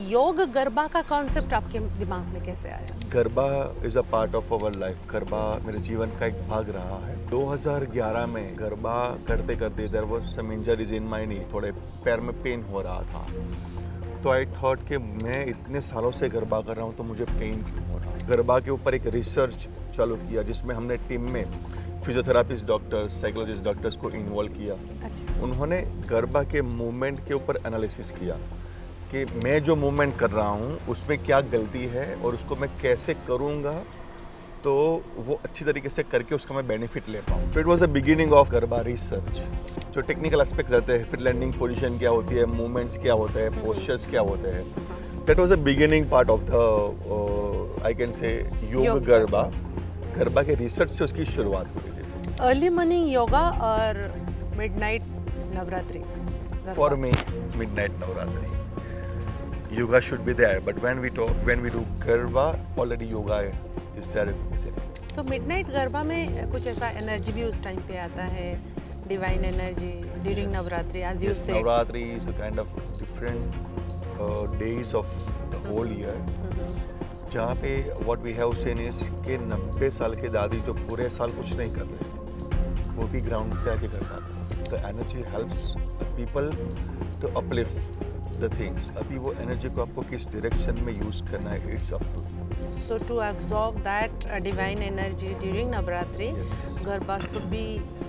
योग गरबा का कॉन्सेप्ट आपके दिमाग में कैसे आया? Garba is a part of our life. Garba मेरे जीवन का एक भाग रहा है। 2011 में गरबा करते करते there was some injuries in my knee, थोड़े पैर में पेन हो रहा था। तो आई थॉट कि मैं इतने सालों से गरबा कर रहा हूँ तो मुझे पेन क्यों हो रहा है। गरबा के ऊपर एक रिसर्च चालू किया जिसमें हमने टीम में फिजियोथेरापिस्ट डॉक्टर्स, साइकोलॉजिस्ट डॉक्टर्स को इन्वॉल्व किया। अच्छा। उन्होंने गरबा के मूवमेंट के ऊपर एनालिसिस किया कि मैं जो मूवमेंट कर रहा हूँ उसमें क्या गलती है और उसको मैं कैसे करूँगा तो वो अच्छी तरीके से करके उसका मैं बेनिफिट ले पाऊँ। तो it was the beginning of garba research. जो टेक्निकल एस्पेक्ट्स रहते हैं, फिर लैंडिंग पोजीशन क्या होती है, मूवमेंट्स क्या होते हैं, पोस्चर्स क्या होते हैं, that was the beginning part of the I can से योग गरबा। गरबा के रिसर्च से उसकी शुरुआत हुई थी। अर्ली मॉर्निंग योगा और midnight Navratri. For me midnight Navratri, yoga should be there, but when we do garba, already yoga is there within. So midnight garba में कुछ ऐसा एनर्जी भी उस टाइम पे आता है, divine energy during Navratri, as you said. Navratri is a kind of different days of the whole year. जहाँ पे what we have seen is कि 90 साल के दादी जो पूरे साल कुछ नहीं कर रहे, वो भी ग्राउंड पे आके कर रहा था। The energy helps the people to uplift the things. अभी वो एनर्जी को आपको किस डायरेक्शन में यूज करना है, it's up to. So to absorb that divine energy during Navratri, Yes. Garba should be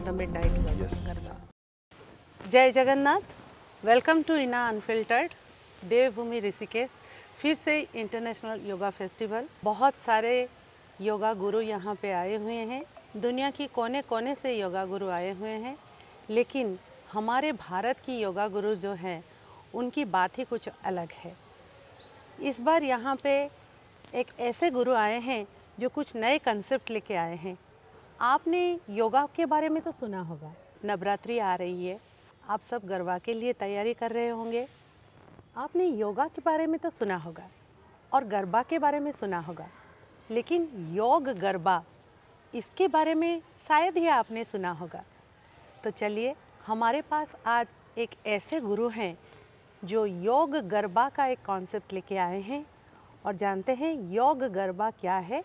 the midnight Yes. Garba. जय Jagannath, welcome to इना अनफिल्टर्ड, देवभूमि ऋषिकेश। फिर से इंटरनेशनल योगा फेस्टिवल। बहुत सारे योगा गुरु यहाँ पे आए हुए हैं, दुनिया की कोने कोने से योगा गुरु आए हुए हैं, लेकिन हमारे भारत की योगा गुरु जो हैं उनकी बात ही कुछ अलग है। इस बार यहाँ पे एक ऐसे गुरु आए हैं जो कुछ नए कंसेप्ट लेके आए हैं। आपने योगा के बारे में तो सुना होगा, नवरात्रि आ रही है, आप सब गरबा के लिए तैयारी कर रहे होंगे। आपने योगा के बारे में तो सुना होगा और गरबा के बारे में सुना होगा, लेकिन योग गरबा इसके बारे में शायद ही आपने सुना होगा। तो चलिए, हमारे पास आज एक ऐसे गुरु हैं जो योग गरबा का एक कॉन्सेप्ट लेके आए हैं और जानते हैं योग गरबा क्या है।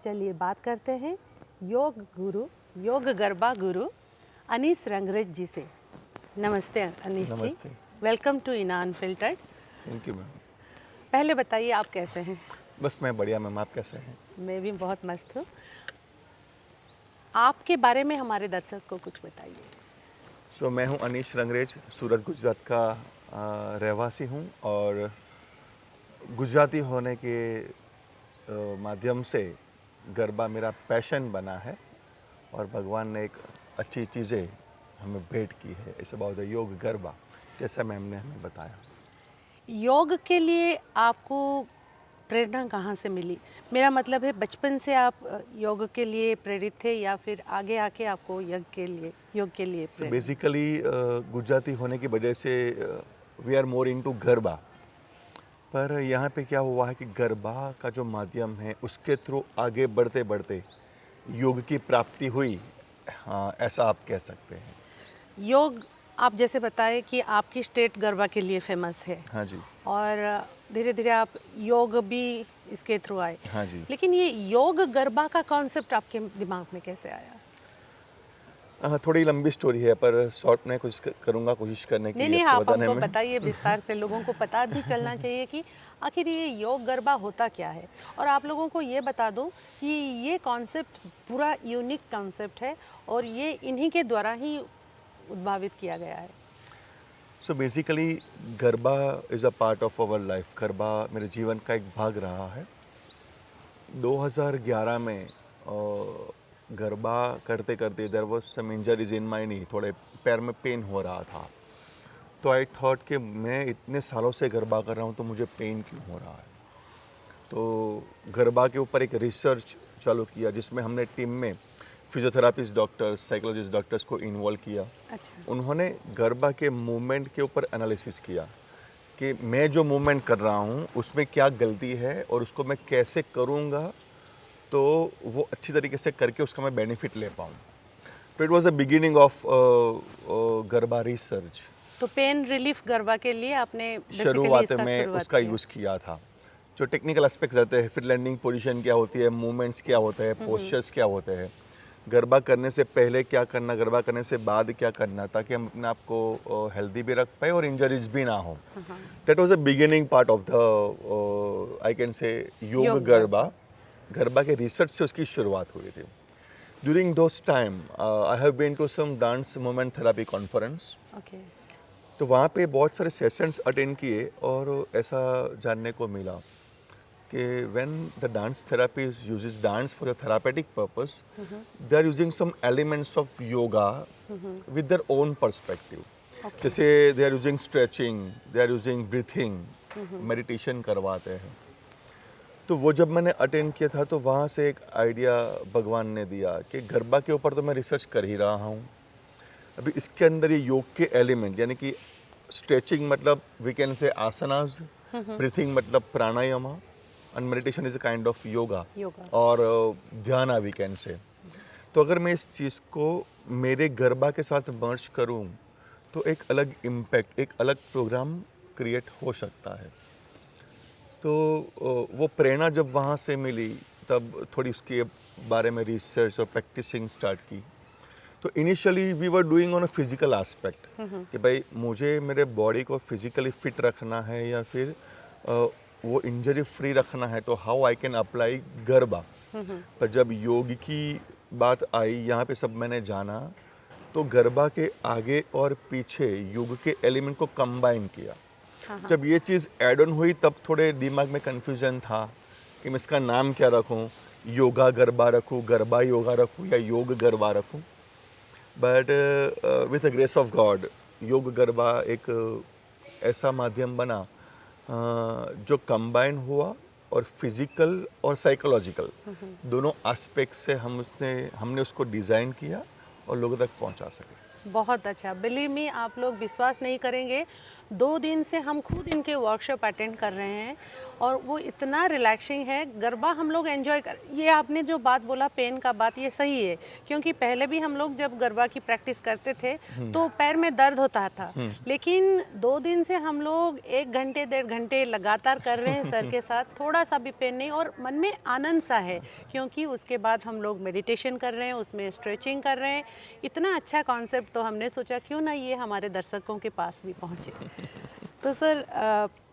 चलिए बात करते हैं योग गुरु, योग गरबा गुरु अनीस रंगरेज जी से। नमस्ते अनीस जी, नमस्ते। वेलकम टू इना अनफिल्टर्ड। Thank you ma'am. पहले बताइए आप कैसे हैं? बस मैं बढ़िया मैम, आप कैसे हैं? मैं भी बहुत मस्त हूँ। आपके बारे में हमारे दर्शक को कुछ बताइए। सो मैं हूँ अनीश रंगरेज, सूरत गुजरात का रहवासी हूँ और गुजराती होने के माध्यम से गरबा मेरा पैशन बना है और भगवान ने एक अच्छी चीज़ें हमें भेंट की है। इट्स अबाउट द योग गरबा, जैसा मैम ने हमें बताया। योग के लिए आपको प्रेरणा कहाँ से मिली? मेरा मतलब है बचपन से आप योग के लिए प्रेरित थे या फिर आगे आके आपको योग के लिए प्रेरणा? बेसिकली गुजराती होने की वजह से we are more into garba, पर यहाँ पे क्या हुआ है कि गरबा का जो माध्यम है उसके थ्रू आगे बढ़ते बढ़ते योग की प्राप्ति हुई। हाँ, ऐसा आप कह सकते हैं। योग, आप जैसे बताए कि आपकी स्टेट गरबा के लिए फेमस है। हाँ जी। और धीरे धीरे आप योग भी इसके थ्रू आए। हाँ जी। लेकिन ये योग गरबा का कॉन्सेप्ट आपके दिमाग में कैसे आया? थोड़ी लंबी स्टोरी है पर शॉर्ट में कोशिश करूँगा कोशिश करने की नहीं, आपको आप बताने हमको में। बताइए विस्तार से, लोगों को पता भी चलना चाहिए कि आखिर ये योग गरबा होता क्या है। और आप लोगों को ये बता दूं कि ये कॉन्सेप्ट पूरा यूनिक कॉन्सेप्ट है और ये इन्हीं के द्वारा ही उद्भावित किया गया है। So basically garba is a part of our life. Garba मेरे जीवन का एक भाग रहा है। 2011 में गरबा करते करते there was some injuries in my knee, थोड़े पैर में पेन हो रहा था। तो आई थॉट कि मैं इतने सालों से गरबा कर रहा हूँ तो मुझे पेन क्यों हो रहा है। तो गरबा के ऊपर एक रिसर्च चालू किया जिसमें हमने टीम में फिजियोथेरापिस्ट डॉक्टर्स, साइकोलॉजिस्ट डॉक्टर्स को इन्वॉल्व किया। अच्छा। उन्होंने गरबा के मूवमेंट के ऊपर एनालिसिस किया कि मैं जो मूवमेंट कर रहा हूँ उसमें क्या गलती है और उसको मैं कैसे करूँगा तो वो अच्छी तरीके से करके उसका मैं बेनिफिट ले पाऊँ। तो it was the beginning of garba research. तो पेन रिलीफ गरबा के लिए आपने बेसिकली शुरुआत इसका में शुरुआत उसका किया। यूज़ किया था। जो टेक्निकल एस्पेक्ट्स रहते हैं, फिर लैंडिंग पोजीशन क्या होती है, मूवमेंट्स क्या होते हैं, पोस्चर्स क्या होते हैं, गरबा करने से पहले क्या करना, गरबा करने से बाद क्या करना, ताकि हम अपने आप को हेल्दी भी रख पाए और इंजरीज भी ना हो। That was the beginning part of the I can से योग गरबा। गरबा के रिसर्च से उसकी शुरुआत हुई थी। During those time I have been to some dance movement therapy conference. Okay. तो वहाँ पे बहुत सारे सेशंस अटेंड किए और ऐसा जानने को मिला कि when the dance therapist uses dance for a therapeutic purpose, they are using some elements of yoga with their own perspective. जैसे they are using stretching, they are using breathing, meditation करवाते हैं। तो वो जब मैंने अटेंड किया था तो वहाँ से एक आइडिया भगवान ने दिया कि गरबा के ऊपर तो मैं रिसर्च कर ही रहा हूँ, अभी इसके अंदर ये योग के एलिमेंट यानी कि स्ट्रेचिंग मतलब we can say asanas, breathing मतलब pranayama, and meditation is a kind of yoga और ध्यान वी कैन से। तो अगर मैं इस चीज़ को मेरे गरबा के साथ मर्ज करूं तो एक अलग इम्पैक्ट, एक अलग प्रोग्राम क्रिएट हो सकता है। तो वो प्रेरणा जब वहाँ से मिली तब थोड़ी उसके बारे में रिसर्च और प्रैक्टिसिंग स्टार्ट की। तो initially we were doing on a physical aspect कि भाई मुझे मेरे बॉडी को फिजिकली फिट रखना है या फिर वो इंजरी फ्री रखना है, तो how I can apply garba. पर जब योग की बात आई, यहाँ पे सब मैंने जाना, तो गरबा के आगे और पीछे योग के एलिमेंट को कंबाइन किया। जब ये चीज़ ऐड ऑन हुई तब थोड़े दिमाग में कन्फ्यूजन था कि मैं इसका नाम क्या रखूँ, योगा गरबा रखूँ, गरबा योगा रखूँ या योग गरबा रखूँ। But with the grace of God योग गरबा एक ऐसा माध्यम बना जो कंबाइन हुआ और फिजिकल और साइकोलॉजिकल दोनों एस्पेक्ट से हमने उसको डिज़ाइन किया और लोगों तक पहुंचा सके। बहुत अच्छा। बिलीव मी, आप लोग विश्वास नहीं करेंगे, 2 दिन से हम खुद इनके वर्कशॉप अटेंड कर रहे हैं और वो इतना रिलैक्सिंग है। गरबा हम लोग एंजॉय कर, ये आपने जो बात बोला पेन का बात, ये सही है, क्योंकि पहले भी हम लोग जब गरबा की प्रैक्टिस करते थे तो पैर में दर्द होता था, लेकिन 2 दिन से हम लोग 1 घंटे 1.5 घंटे लगातार कर रहे हैं सर के साथ, थोड़ा सा भी पेन नहीं और मन में आनंद सा है, क्योंकि उसके बाद हम लोग मेडिटेशन कर रहे हैं, उसमें स्ट्रेचिंग कर रहे हैं। इतना अच्छा कॉन्सेप्ट, तो हमने सोचा क्यों ना ये हमारे दर्शकों के पास भी पहुँचे। तो sir,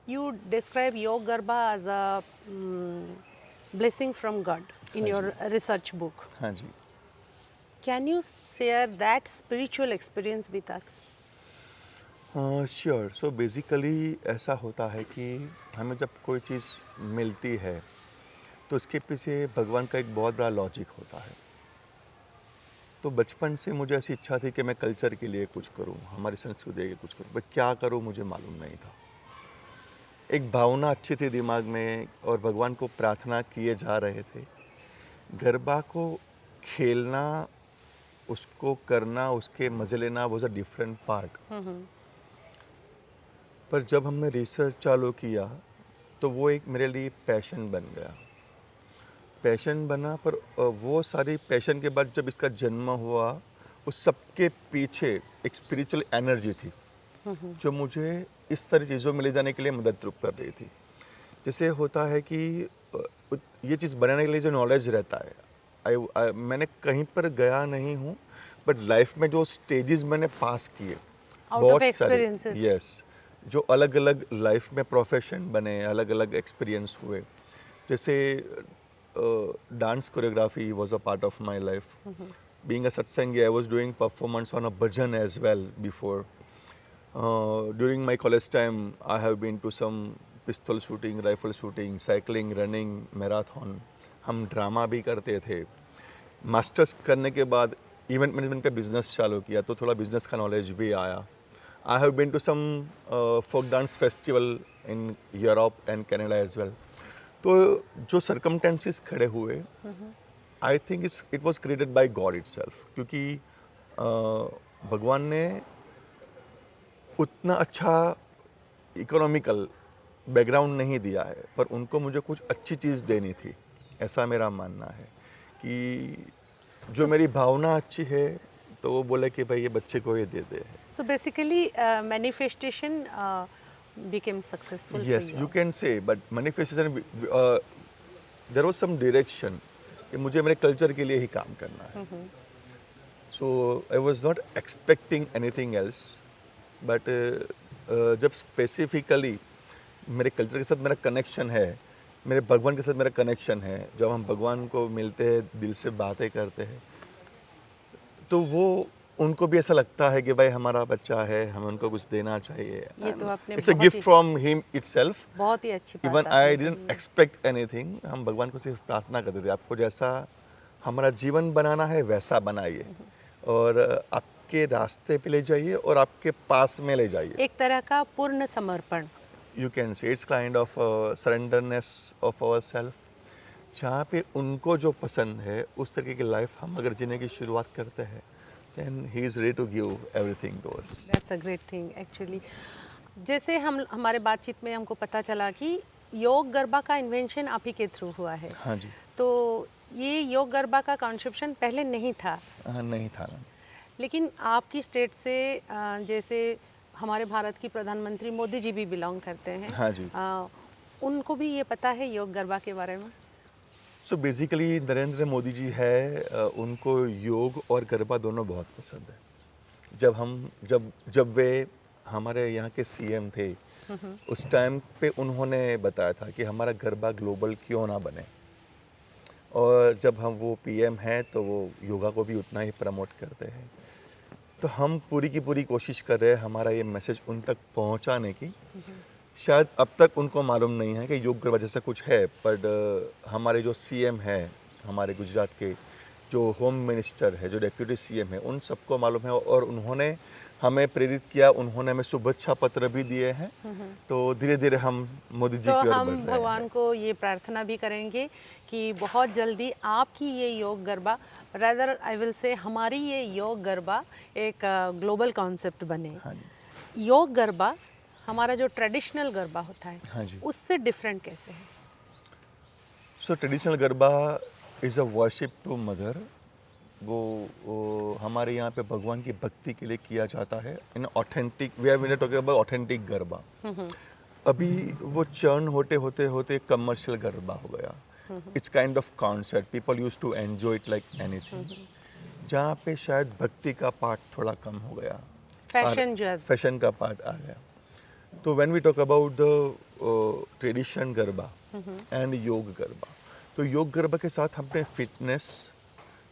you describe Yoga Garba as a blessing from God in your research book. हाँ जी। Can you share that spiritual experience with us? Sure. So basically ऐसा होता है कि हमें जब कोई चीज़ मिलती है तो उसके पीछे भगवान का एक बहुत बड़ा लॉजिक होता है। तो बचपन से मुझे ऐसी इच्छा थी कि मैं कल्चर के लिए कुछ करूं, हमारी संस्कृति के लिए कुछ करूं, पर क्या करूं मुझे मालूम नहीं था। एक भावना अच्छी थी दिमाग में और भगवान को प्रार्थना किए जा रहे थे। गरबा को खेलना, उसको करना, उसके मज़े लेना वाज अ डिफरेंट पार्ट। पर जब हमने रिसर्च चालू किया तो वो एक मेरे लिए पैशन बन गया। पैशन बना, पर वो सारी पैशन के बाद जब इसका जन्म हुआ, उस सबके पीछे एक स्पिरिचुअल एनर्जी थी जो मुझे इस तरह चीज़ों में ले जाने के लिए मदद कर रही थी। जैसे होता है कि ये चीज़ बनाने के लिए जो नॉलेज रहता है, मैंने कहीं पर गया नहीं हूँ, बट लाइफ में जो स्टेजेस मैंने पास किए बहुत सारे, यस, जो अलग अलग लाइफ में प्रोफेशन बने, अलग अलग एक्सपीरियंस हुए। जैसे dance choreography was a part of my life. Being a satsangi, I was doing performance on a bhajan as well before. During my college time, I have been to some pistol shooting, rifle shooting, cycling, running, marathon. हम drama भी करते थे। Masters करने के बाद event management का business चालू किया तो थोड़ा बिजनेस का नॉलेज भी आया। I have been to some folk dance festival in Europe and Canada as well. तो जो सर्कमटेंसेस खड़े हुए, I think it was created by God itself, क्योंकि भगवान ने उतना अच्छा इकोनॉमिकल बैकग्राउंड नहीं दिया है, पर उनको मुझे कुछ अच्छी चीज़ देनी थी। ऐसा मेरा मानना है कि जो मेरी भावना अच्छी है तो वो बोले कि भाई ये बच्चे को ये दे दे। So basically, manifestation became successful for yes you. You can say, but manifestation there was some direction कि मुझे मेरे कल्चर के लिए ही काम करना है। So I was not expecting anything else, but जब स्पेसिफिकली मेरे कल्चर के साथ मेरा कनेक्शन है, मेरे भगवान के साथ मेरा कनेक्शन है, जब हम भगवान को मिलते हैं, दिल से बातें करते हैं, तो वो उनको भी ऐसा लगता है कि भाई हमारा बच्चा है, हमें उनको कुछ देना चाहिए। ये तो आपने इट्स अ बहुत gift he- from him itself. बहुत ही अच्छी बात इवन आपने आई कही डिडंट है। Expect anything. हम भगवान को सिर्फ प्रार्थना करते थे, आपको जैसा हमारा जीवन बनाना है वैसा बनाइए, और आपके रास्ते पे ले जाइए और आपके पास में ले जाइए। एक तरह का पूर्ण समर्पण। You can say it's kind of surrenderness of our self, जहाँ पे उनको जो पसंद है उस तरीके की लाइफ हम अगर जीने की शुरुआत करते हैं, then he is ready to give everything to us. That's a great thing actually. जैसे हमारे बातचीत में हमको पता चला कि योग गरबा का इन्वेंशन आप ही के थ्रू हुआ है, हाँ जी। तो ये योग गरबा का कॉन्सेप्शन पहले नहीं था, नहीं था ना। लेकिन आपकी स्टेट से जैसे हमारे भारत की प्रधानमंत्री मोदी जी भी बिलोंग करते हैं। हाँ जी। उनको भी ये पता है योग गरबा के बारे में? सो बेसिकली नरेंद्र मोदी जी है, उनको योग और गरबा दोनों बहुत पसंद है। जब वे हमारे यहाँ के सीएम थे, उस टाइम पे उन्होंने बताया था कि हमारा गरबा ग्लोबल क्यों ना बने, और जब हम वो पीएम हैं तो वो योगा को भी उतना ही प्रमोट करते हैं। तो हम पूरी की पूरी कोशिश कर रहे हैं हमारा ये मैसेज उन तक पहुंचाने की। शायद अब तक उनको मालूम नहीं है कि योग गरबा जैसा कुछ है, पर हमारे जो सीएम है, हमारे गुजरात के जो होम मिनिस्टर है, जो डेप्यूटी सीएम है, उन सबको मालूम है, और उन्होंने हमें प्रेरित किया, उन्होंने हमें शुभेच्छा पत्र भी दिए हैं। तो धीरे धीरे हम मोदी जी तो की ओर हम बढ़ रहे भगवान हैं। को ये प्रार्थना भी करेंगे कि बहुत जल्दी आपकी ये योग garba, rather I will say हमारी ये योग गरबा एक ग्लोबल कॉन्सेप्ट बने। हाँ जी। योग गरबा हमारा जो ट्रेडिशनल गरबा होता है, हाँ जी। उससे डिफरेंट कैसे है? So traditional garba is a worship to mother. वो हमारे यहाँ पे भगवान की भक्ति के लिए किया जाता है in authentic, we are talking about authentic garba. अभी वो चर्न होते होते होते कमर्शियल गरबा हो गया। It's kind of concert, people use to enjoy it like anything, जहाँ पे शायद भक्ति का पार्ट थोड़ा कम हो गया, फैशन जो है, फैशन का पार्ट आ गया। तो when we talk about the tradition Garba and Yog Garba, तो योग गरबा के साथ हमने फिटनेस,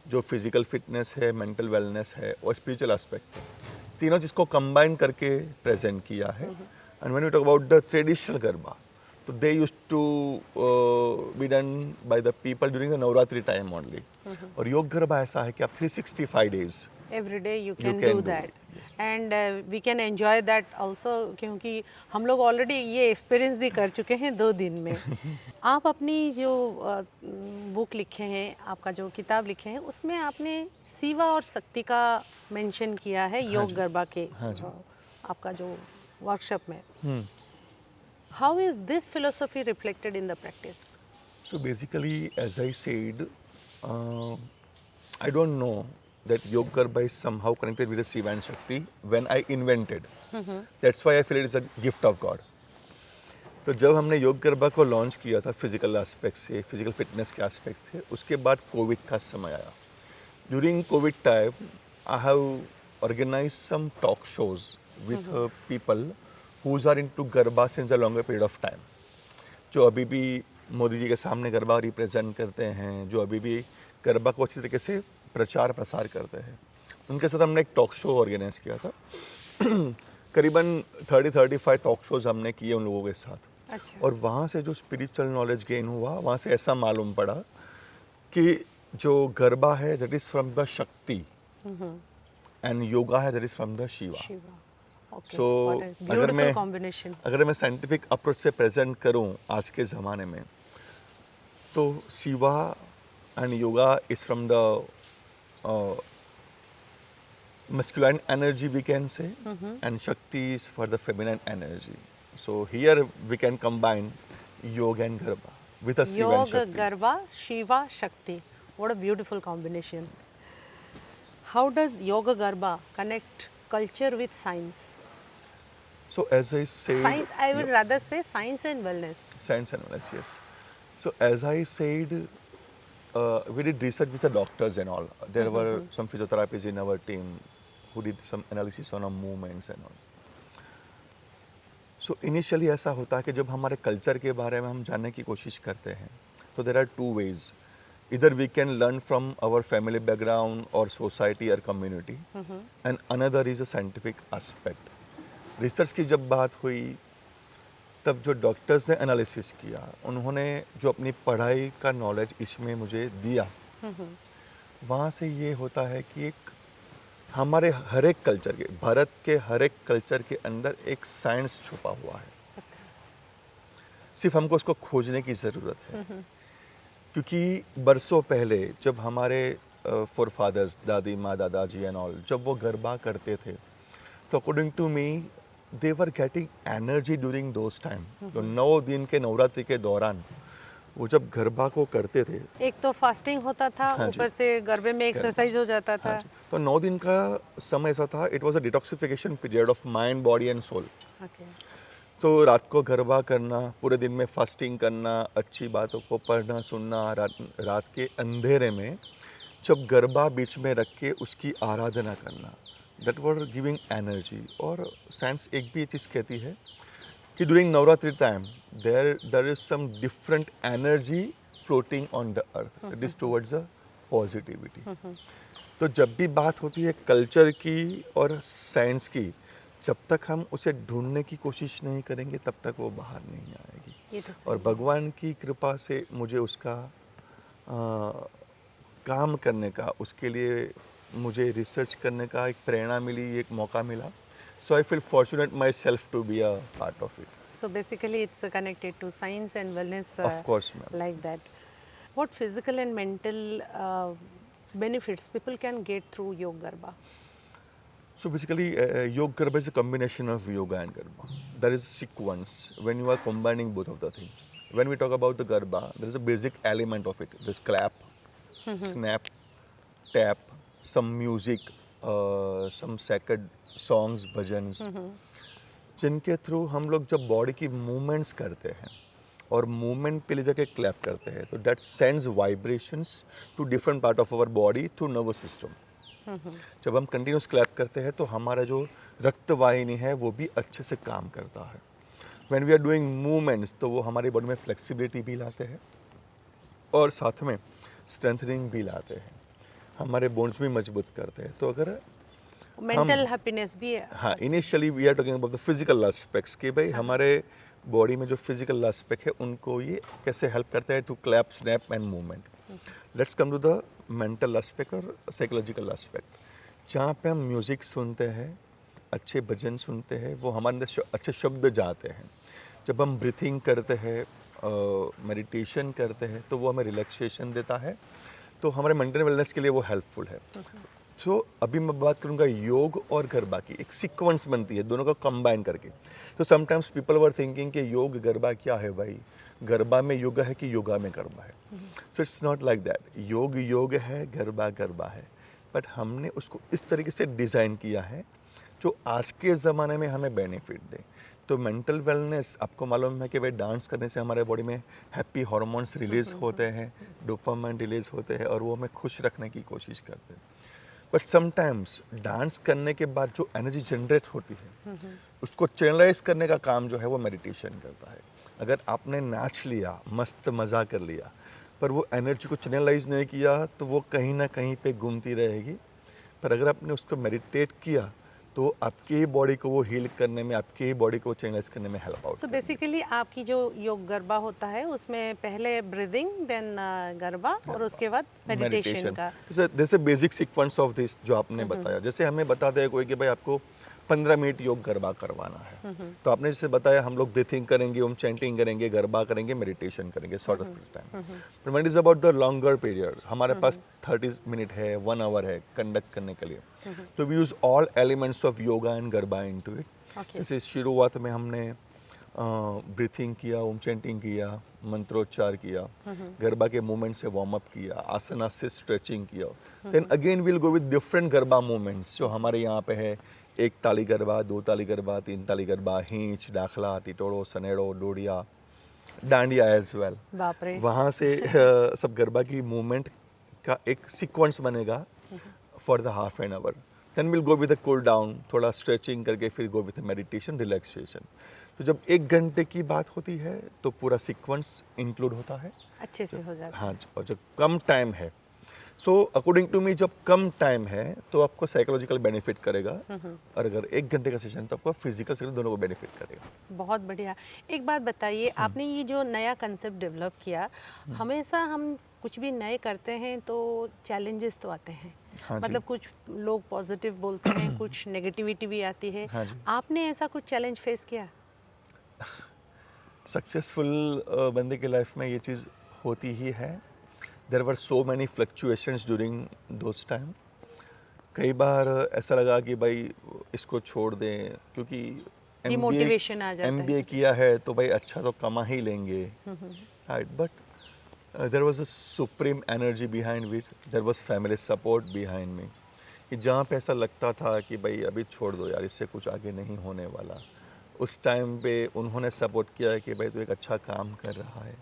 जो फिजिकल फिटनेस है, मेंटल वेलनेस है और स्पिरिचुअल एस्पेक्ट है, तीनों चीज़ को कंबाइन करके प्रेजेंट किया है। And when we talk about the traditional garba, तो they used to be done by the people during the Navratri time only. और योग गरबा ऐसा है कि आप 365 days every day you can can do do that and we can enjoy that also, क्योंकि हम लोग already ये एक्सपीरियंस भी कर चुके हैं 2 दिन में। आप अपनी जो बुक लिखे हैं, आपका जो किताब लिखे हैं, उसमें आपने शिवा और शक्ति का मेंशन किया है योग गरबा के आपका जो वर्कशॉप में। How is this philosophy reflected in the practice? So basically, as I said, I don't know that Yoga Garbha is somehow connected with the Shiva and Shakti when I invented. That's why I feel it is a gift of God. तो जब हमने योग गरबा को launch किया था physical aspect से, physical fitness के aspect से, उसके बाद कोविड का समय आया। During Covid time I have organise some talk shows with people who's are into Garba since a longer period of time, जो अभी भी मोदी जी के सामने गरबा रिप्रेजेंट करते हैं, जो अभी भी गरबा को अच्छी तरीके से प्रचार प्रसार करते हैं। उनके साथ हमने एक टॉक शो ऑर्गेनाइज किया था। करीबन 30-35 टॉक शोज हमने किए उन लोगों के साथ। अच्छा। और वहाँ से जो स्पिरिचुअल नॉलेज गेन हुआ, वहाँ से ऐसा मालूम पड़ा कि जो गरबा है दैट इज़ फ्रॉम द शक्ति एंड योगा है that is from the Shiva. Shiva, okay, So, what a beautiful combination. अगर मैं साइंटिफिक अप्रोच से प्रेजेंट करूं आज के ज़माने में, तो Shiva and yoga is from the masculine energy we can say, and Shakti is for the feminine energy. So here we can combine yoga and garba with a Shiva and योग Shakti. Garba Shiva शक्ति, what a beautiful combination. How does Yoga Garba connect culture with science? So as I said, Science, I would yeah, rather say science and wellness. science and wellness, yes. So as I said, we did research with the doctors and all. There were some physiotherapists in our team who did some analysis on our movements and all. So initially ऐसा होता है कि जब हमारे culture के बारे में हम जानने की कोशिश करते हैं तो there are two ways. Either we can learn from our family background और सोसाइटी और community, and another is a scientific aspect. Research की जब बात हुई तब जो डॉक्टर्स ने एनालिसिस किया, उन्होंने जो अपनी पढ़ाई का नॉलेज इसमें मुझे दिया, वहाँ से ये होता है कि एक हमारे हर एक कल्चर के, भारत के हर एक कल्चर के अंदर एक साइंस छुपा हुआ है. सिर्फ हमको उसको खोजने की ज़रूरत है. क्योंकि बरसों पहले जब हमारे फोर फादर्स, दादी माँ, दादाजी एंड ऑल, जब वो गरबा करते थे तो according to me they were getting energy during those time. तो 9 दिन के नवरात्रि के दौरान वो जब गरबा को करते थे, एक तो फास्टिंग होता था, हाँ जी. ऊपर से गरबे में एक्सरसाइज हो जाता था. हाँ जी, तो 9 दिन का समय ऐसा था, it was a detoxification period of mind, body and soul. Okay. तो रात को गरबा करना, पूरे दिन में फास्टिंग करना, अच्छी बातों को पढ़ना सुनना, रात के अंधेरे में जब गरबा बीच में रख के उसकी आराधना करना, दैट वर गिविंग एनर्जी. और साइंस एक भी चीज़ कहती है कि during Navratri time there is some different energy floating on the earth, it is towards a positivity. तो जब भी बात होती है कल्चर की और साइंस की, जब तक हम उसे ढूंढने की कोशिश नहीं करेंगे तब तक वो बाहर नहीं आएगी. ये तो सही और है. भगवान की कृपा से मुझे उसका काम करने का, उसके लिए मुझे रिसर्च करने का एक प्रेरणा मिली, एक मौका मिला. So I feel fortunate myself to be a part of it. So basically it's connected to science and wellness. Of course, ma'am. Like that. What physical and mental benefits people can get through Yoga Garba? So basically, Yoga Garba is a combination of yoga and Garba. There is sequence when you are combining both of the things. When we talk about the Garba, there is a basic element of it. There's clap, snap, tap, some music, some sacred songs, bhajans, जिनके through हम लोग जब body की movements करते हैं और movement पे ले जाके क्लैप करते हैं, तो that sends vibrations to different part of our body through nervous system. जब हम कंटिन्यूस क्लैप करते हैं तो हमारा जो रक्त वाहिनी है वो भी अच्छे से काम करता है. When we are doing movements तो वो हमारी बॉडी में फ्लेक्सिबिलिटी भी लाते हैं और साथ में स्ट्रेंथनिंग भी लाते हैं, हमारे बोन्स भी मजबूत करते हैं. तो अगर मेंटल हैप्पीनेस भी है. हाँ, initially we are talking about the physical aspects कि भाई हमारे बॉडी में जो फिजिकल एस्पेक्ट है उनको ये कैसे हेल्प करता है to clap, snap and movement. Let's come to the mental aspect और साइकोलॉजिकल एस्पेक्ट. जहाँ पे हम म्यूज़िक सुनते हैं, अच्छे भजन सुनते हैं, वो हमारे अंदर अच्छे शब्द जाते हैं. जब हम ब्रीथिंग करते हैं, मेडिटेशन करते हैं, तो वो हमें रिलैक्सेशन देता है, तो हमारे मेंटल वेलनेस के लिए वो हेल्पफुल है. सो अभी मैं बात करूँगा योग और गरबा की. एक सीक्वेंस बनती है दोनों को कंबाइन करके. तो समटाइम्स पीपल वर थिंकिंग कि योग गरबा क्या है भाई, गरबा में योगा है कि योगा में गरबा है. So it's not like that. Yoga yoga है, गरबा गरबा है, बट हमने उसको इस तरीके से डिज़ाइन किया है जो आज के ज़माने में हमें बेनिफिट दे. तो मेंटल वेलनेस, आपको मालूम है कि भाई डांस करने से हमारे बॉडी में हैप्पी हार्मोन्स रिलीज़ होते हैं, डोपामाइन रिलीज़ होते हैं और वो हमें खुश रखने की कोशिश करते हैं. बट समटाइम्स डांस करने के बाद जो एनर्जी जनरेट होती है उसको चैनलाइज करने का काम जो है वो मेडिटेशन करता है. अगर आपने नाच लिया, मस्त मज़ा कर लिया, पर वो एनर्जी को चैनलाइज नहीं किया तो वो कहीं ना कहीं पे घूमती रहेगी. पर अगर आपने उसको मेडिटेट किया तो आपकी ही बॉडी को वो हील करने में, आपकी ही बॉडी को चैनलाइज करने में हेल्प आउट. सो बेसिकली आपकी जो योग गरबा होता है उसमें पहले ब्रीदिंग, देन गरबा और उसके बाद मेडिटेशन का. जैसे बेसिक सीक्वेंस ऑफ दिस जो आपने बताया, जैसे हमें बता दे कोई कि भाई आपको 15 मिनट योग गरबा करवाना है, तो आपने जैसे बताया हम लोग ब्रीथिंग करेंगे, हम चैंटिंग करेंगे, गरबा करेंगे, मेडिटेशन करेंगे, sort of time. But when is about the longer period, हमारे पास 30 मिनट है, 1 आवर है कंडक्ट करने के लिए. तो we use all elements of yoga and Garba into it. जैसे शुरुआत में हमने ब्रीथिंग किया, ओम चैंटिंग किया, मंत्रोच्चार किया, गरबा के मूवमेंट से वार्म अप किया, आसना से स्ट्रेचिंग किया, then again will go with different Garba movements जो हमारे यहाँ पे है। एक ताली गरबा, दो ताली गरबा, तीन ताली गरबा, हिंच, डाखला, टिटोड़ो, सनेड़ो, डोडिया, डांडिया एज वेल। बाप रे। वहाँ से सब गरबा की मूवमेंट का एक सीक्वेंस बनेगा for the half an hour. Then will go with a cool down, थोड़ा स्ट्रेचिंग करके फिर गो विद मेडिटेशन, रिलैक्सेशन। तो जब 1 घंटे की बात होती है तो पूरा सीक्वेंस इंक्लूड होता है। अच्छे से हो जाता है। हाँ, और जब कम टाइम है, सो अकॉर्डिंग टू मी जब कम टाइम है तो आपको साइकोलॉजिकल बेनिफिट करेगा, और अगर 1 घंटे का सेशन तो आपको फिजिकल से दोनों को बेनिफिट करेगा। बहुत बढ़िया। एक बात बताइए, आपने ये जो नया कंसेप्ट डेवलप किया, हमेशा हम कुछ भी नए करते हैं तो चैलेंजेस तो आते हैं। हाँ जी। मतलब कुछ लोग पॉजिटिव बोलते हैं, कुछ नेगेटिविटी भी आती है। हाँ जी। आपने ऐसा कुछ चैलेंज फेस किया? सक्सेसफुल बंदे की लाइफ में ये चीज़ होती ही है। There were so many fluctuations during those time. कई बार ऐसा लगा कि भाई इसको छोड़ दें, क्योंकि डिमोटिवेशन आ जाता है। MBA किया है तो भाई अच्छा तो कमा ही लेंगे, right. But there was a supreme energy behind which, there was family support behind me, कि जहाँ पे ऐसा लगता था कि भाई अभी छोड़ दो यार, इससे कुछ आगे नहीं होने वाला, उस टाइम पे उन्होंने सपोर्ट किया है कि भाई तू एक अच्छा काम कर रहा है।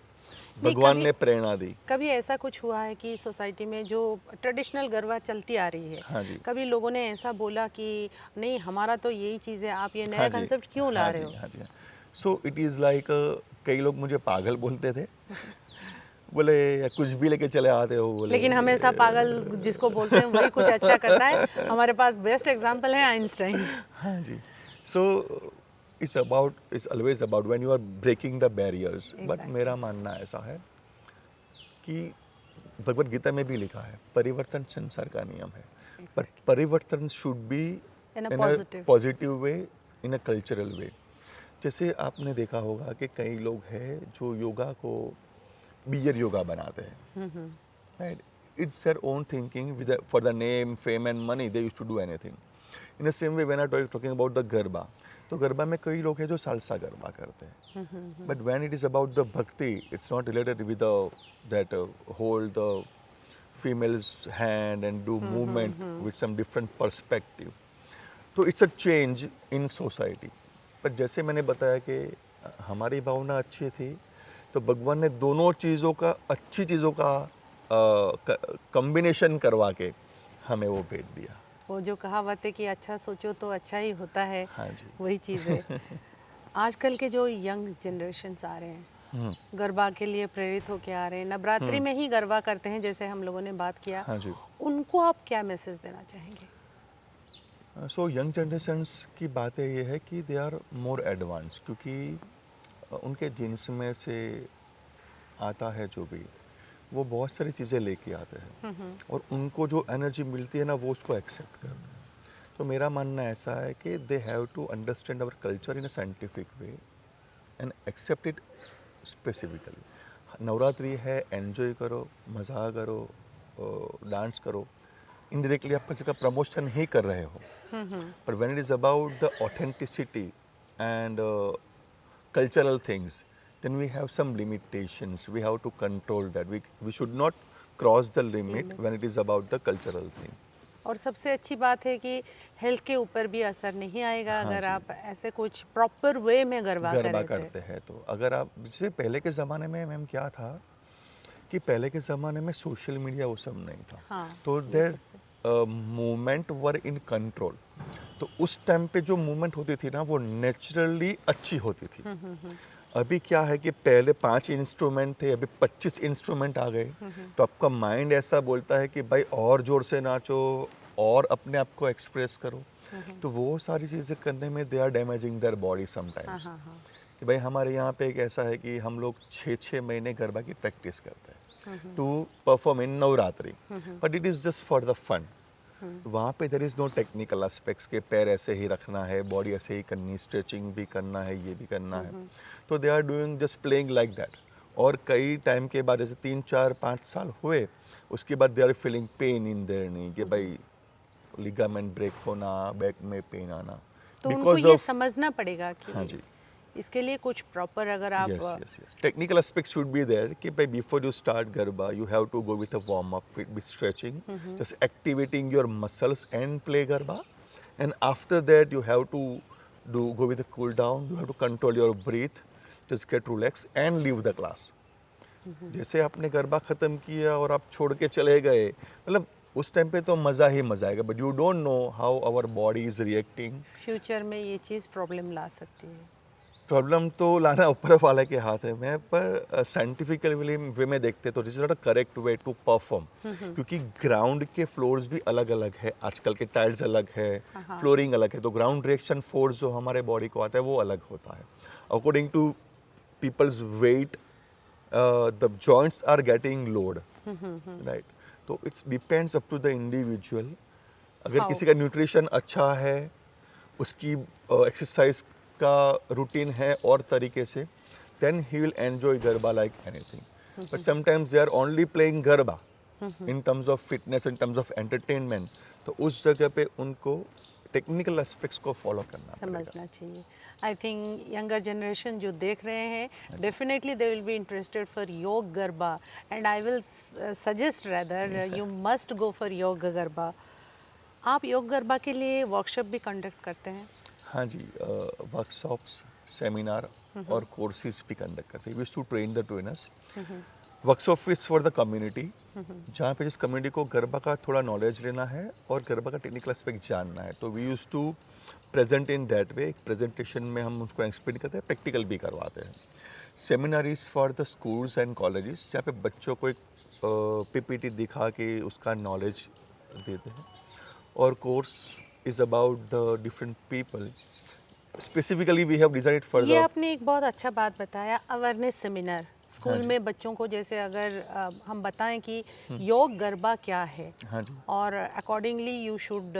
भगवान ने प्रेरणा दी। कभी ऐसा कुछ हुआ है कि सोसाइटी में जो ट्रेडिशनल गरबा चलती आ रही है, हाँ जी। कभी लोगों ने ऐसा बोला कि नहीं हमारा तो यही चीज़ है, आप ये नया हाँ जी, कंसेप्ट क्यों ला हाँ रहे जी, हो? हाँ जी। सो इट इज़ लाइक, कई लोग मुझे पागल बोलते थे। बोले या कुछ भी लेके चले आते हो, बोले। लेकिन हमेशा पागल जिसको बोलते हैं वही कुछ अच्छा करता है। हमारे पास बेस्ट एग्जांपल है आइंस्टाइन। हाँ जी। So it's always about when you are breaking the barriers. But Exactly. मेरा मानना ऐसा है कि भगवत गीता में भी लिखा है परिवर्तन संसार का नियम है, पर Exactly. परिवर्तन should be In a in positive. Positive way, in a cultural way. जैसे आपने देखा होगा कि कई लोग हैं जो योगा को बियर योगा बनाते हैं, right. It's their own thinking, with for the name, fame and money they used to do anything. In the same way when I talking about the Garba, तो गरबा में कई लोग हैं जो सालसा गरबा करते हैं, but when it is about the bhakti, it's not related with that hold the female's hand and do movement with some different perspective. तो it's a change in society. पर जैसे मैंने बताया कि हमारी भावना अच्छी थी, तो भगवान ने दोनों चीज़ों का, अच्छी चीज़ों का कॉम्बिनेशन करवा के हमें वो भेज दिया। वो जो कहावत है कि अच्छा सोचो तो अच्छा ही होता है, हाँ जी। वही चीज़ है। आजकल के जो यंग जनरेशन्स आ रहे हैं, गरबा के लिए प्रेरित होके आ रहे हैं, नवरात्रि में ही गरबा करते हैं जैसे हम लोगों ने बात किया, हाँ जी। उनको आप क्या मैसेज देना चाहेंगे? सो यंग जनरेशन्स की बात ये है कि दे आर मोर एडवांस, क्योंकि उनके जीन्स में से आता है जो भी, वो बहुत सारी चीज़ें लेके आते हैं, और उनको जो एनर्जी मिलती है ना, वो उसको एक्सेप्ट करते हैं। तो मेरा मानना ऐसा है कि they have to understand our culture in a scientific way and accept it specifically. Navratri है, एन्जॉय करो, मज़ा करो, डांस करो, इनडायरेक्टली आप कल्चर का प्रमोशन ही कर रहे हो। पर when it is about the authenticity and cultural things, then we have some limitations. We have to control that. We should not cross the limit when it is about the cultural thing. और सबसे अच्छी बात है कि health के ऊपर भी असर नहीं आएगा अगर आप ऐसे कुछ प्रॉपर वे में गरबा करते हैं तो। अगर आप, जैसे पहले के ज़माने में मैम क्या था कि पहले के ज़माने में सोशल मीडिया वो सब नहीं था, हाँ, तो there movement were in control. तो उस टाइम पे जो मूवमेंट होती थी ना, वो नेचुरली अच्छी होती थी। अभी क्या है कि पहले 5 इंस्ट्रूमेंट थे, अभी 25 इंस्ट्रूमेंट आ गए, तो आपका माइंड ऐसा बोलता है कि भाई और ज़ोर से नाचो और अपने आप को एक्सप्रेस करो। तो वो सारी चीज़ें करने में they are damaging their body sometimes. कि भाई हमारे यहाँ पे एक ऐसा है कि हम लोग 6-6 महीने गरबा की प्रैक्टिस करते हैं to perform in Navratri, but it is just for the fun. वहाँ पे there is no technical aspects के पैर ऐसे ही रखना है, बॉडी ऐसे ही करनी, स्ट्रेचिंग भी करना है, ये भी करना है। तो they are doing just playing like that. और कई टाइम के बाद, जैसे 3-4-5 साल हुए, उसके बाद they are feeling pain in their knee, कि भाई लिगामेंट ब्रेक होना, बैक में पेन आना। तो उनको ये समझना पड़ेगा कि हाँ जी, इसके लिए कुछ प्रॉपर अगर आप Yes. Technical aspects should be there. कि भाई before you start Garba, you have to go with a warm up, with stretching, just activating your muscles and play Garba. And after that, you have to go with a cool down. You have to control your breath, just get relaxed and leave the class. जैसे आपने गरबा ख़त्म किया और आप छोड़ के चले गए, मतलब उस टाइम पे तो मज़ा ही मज़ा आएगा, but you don't know how our body is reacting. Future में ये चीज़ प्रॉब्लम ला सकती है. प्रॉब्लम तो लाना ऊपर वाले के हाथ है में, पर साइंटिफिकल वे में देखते तो this is not a correct way to perform, क्योंकि ग्राउंड के फ्लोर्स भी अलग अलग है, आजकल के टाइल्स अलग है, फ्लोरिंग अलग है, तो ग्राउंड रिएक्शन फोर्स जो हमारे बॉडी को आता है वो अलग होता है. According to people's weight the joints are getting load, right. तो it's depends up to the individual. अगर How? किसी का न्यूट्रिशन अच्छा है, उसकी एक्सरसाइज का रूटीन है और तरीके से, देन ही will enjoy Garba like anything. But sometimes they are only playing Garba in terms of fitness, in terms of entertainment, तो उस जगह पे उनको टेक्निकल एस्पेक्ट्स को फॉलो करना पड़ेगा. समझना चाहिए. आई थिंक यंगर जनरेशन जो देख रहे हैं, definitely they will be interested for yog garba, and I will suggest rather you must go for yog garba. आप योग गरबा के लिए वर्कशॉप भी कंडक्ट करते हैं? हाँ जी, वर्कशॉप्स, सेमिनार और कोर्सेज भी कंडक्ट करते हैं. We to train the trainers. Workshop is for the community, जहाँ पे जिस कम्युनिटी को गरबा का थोड़ा नॉलेज लेना है और गरबा का टेक्निकल एस्पेक्ट जानना है, तो we use to present in that way. एक प्रेजेंटेशन में हम उसको एक्सप्लेन करते हैं, प्रैक्टिकल भी करवाते हैं. Seminar is for the schools and colleges, जहाँ पे बच्चों को एक पीपीटी दिखा के उसका नॉलेज देते हैं. और course is about the different people. Specifically, we have designed it further. ये आपने एक बहुत अच्छा बात बताया, अवेयरनेस सेमिनार स्कूल में बच्चों को, जैसे अगर हम बताएं कि योग गरबा क्या है, हाँ जी. और accordingly you should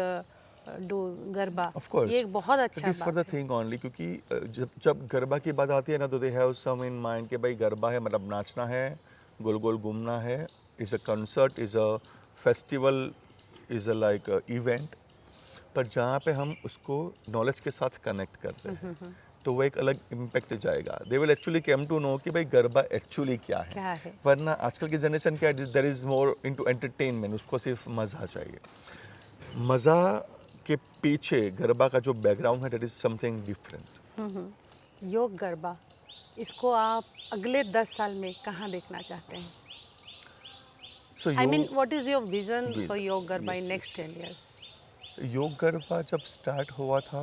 do garba. Of course. ये एक बहुत अच्छा It is for the बात है. thing only, क्योंकि जब गरबा की बात आती है ना, तो they have some in mind कि भाई गरबा है मतलब नाचना है, गोल गोल घूमना है, is a concert, is a festival, is a like a event. पर जहाँ पे हम उसको नॉलेज के साथ कनेक्ट करते हैं, तो वो एक अलग इम्पैक्ट जाएगा. They will actually come to know कि भाई गरबा एक्चुअली क्या है. वरना आजकल की जनरेशन क्या है, there is more into entertainment, उसको सिर्फ मज़ा चाहिए. मज़ा के पीछे गरबा का जो बैकग्राउंड है, दैट इज समथिंग डिफरेंट. योग गरबा, इसको आप अगले 10 साल में कहाँ देखना चाहते हैं? So I mean what is your vision for yog garba in next 10 years? योग गरबा जब स्टार्ट हुआ था,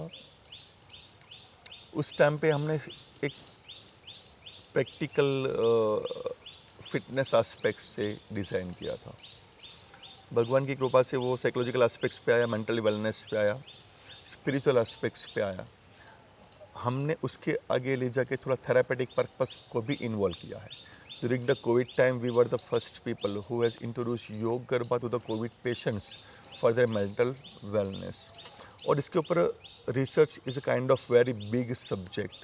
उस टाइम पे हमने एक प्रैक्टिकल फिटनेस एस्पेक्ट से डिज़ाइन किया था. भगवान की कृपा से वो साइकोलॉजिकल एस्पेक्ट्स पे आया, मेंटल वेलनेस पे आया, स्पिरिचुअल एस्पेक्ट्स पे आया. हमने उसके आगे ले जाके थोड़ा थेरापेटिक पर्पस को भी इन्वॉल्व किया है. During the COVID time we were the first people who has introduce yog garba to the COVID patients for their mental wellness. और इसके ऊपर research is a kind of very big subject.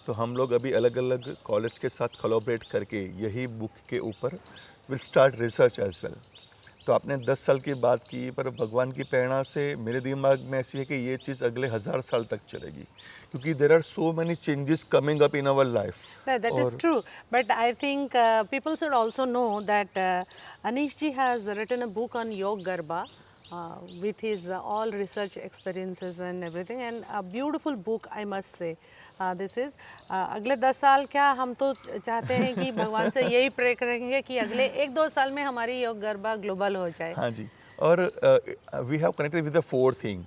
तो हम लोग अभी अलग अलग कॉलेज के साथ कोलैबोरेट करके यही बुक के ऊपर will start research as well. तो आपने 10 साल की बात की, पर भगवान की प्रेरणा से मेरे दिमाग में ऐसी है कि ये चीज़ अगले 1000 साल तक चलेगी, क्योंकि there are so many changes coming up in our life. That is true, but I think people should also know that Anish ji has written a book on Yog Garba with his all research experiences and everything, and a beautiful book I must say. This is अगले 10 साल क्या, हम तो चाहते हैं कि भगवान से यही प्रे करेंगे कि अगले 1-2 साल में हमारी योग गरबा ग्लोबल हो जाए. हाँ जी. और we have connected with the 4 thing,